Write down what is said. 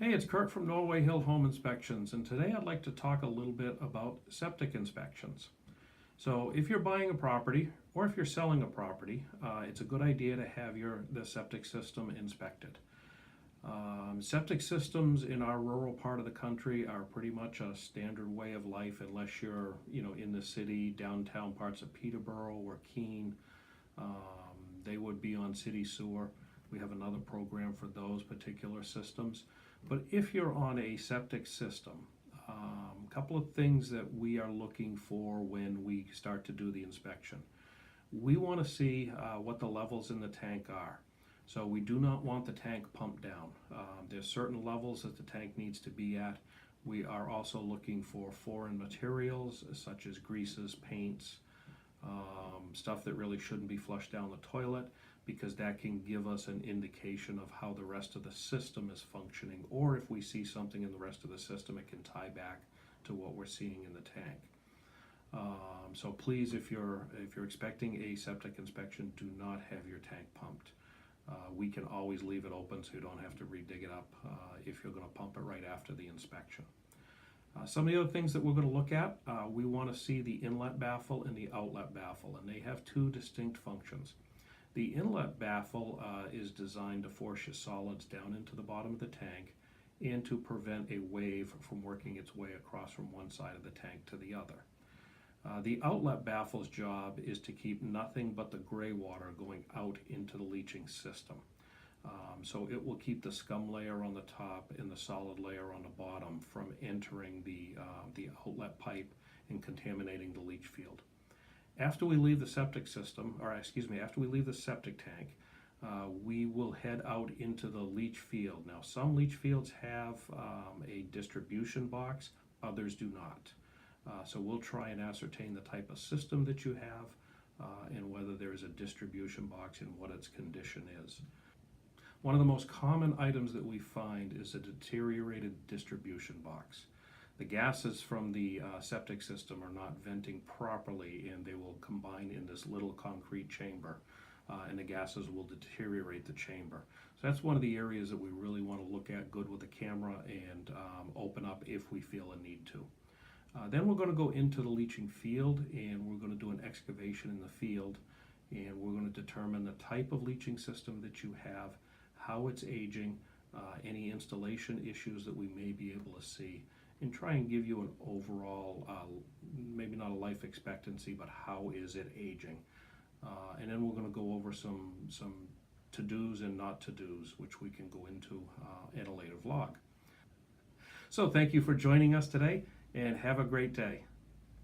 Hey, it's Kurt from Norway Hill Home Inspections, and today I'd like to talk a little bit about septic inspections. So, if you're buying a property or if you're selling a property, it's a good idea to have the septic system inspected. Septic systems in our rural part of the country are pretty much a standard way of life, unless you're, in the city, downtown parts of Peterborough or Keene. They would be on city sewer. We have another program for those particular systems. But if you're on a septic system, a couple of things that we are looking for when we start to do the inspection. We want to see what the levels in the tank are. So we do not want the tank pumped down. There's certain levels that the tank needs to be at. We are also looking for foreign materials such as greases, paints, stuff that really shouldn't be flushed down the toilet, because that can give us an indication of how the rest of the system is functioning, or if we see something in the rest of the system, it can tie back to what we're seeing in the tank. So please, if you're expecting a septic inspection, do not have your tank pumped. We can always leave it open so you don't have to re-dig it up if you're going to pump it right after the inspection. Some of the other things that we're going to look at, we want to see the inlet baffle and the outlet baffle, and they have two distinct functions. The inlet baffle is designed to force your solids down into the bottom of the tank and to prevent a wave from working its way across from one side of the tank to the other. The outlet baffle's job is to keep nothing but the gray water going out into the leaching system. So it will keep the scum layer on the top and the solid layer on the bottom from entering the outlet pipe and contaminating the leach field. After we leave the septic system, after we leave the septic tank, we will head out into the leach field. Now, some leach fields have a distribution box, others do not. So we'll try and ascertain the type of system that you have and whether there is a distribution box and what its condition is. One of the most common items that we find is a deteriorated distribution box. The gases from the septic system are not venting properly, and they will combine in this little concrete chamber, and the gases will deteriorate the chamber. So that's one of the areas that we really want to look at good with the camera and open up if we feel a need to. Then we're going to go into the leaching field, and we're going to do an excavation in the field, and we're going to determine the type of leaching system that you have, how it's aging, any installation issues that we may be able to see, and try and give you an overall, maybe not a life expectancy, but how is it aging. And then we're going to go over some to-dos and not to-dos, which we can go into in a later vlog. So thank you for joining us today, and have a great day.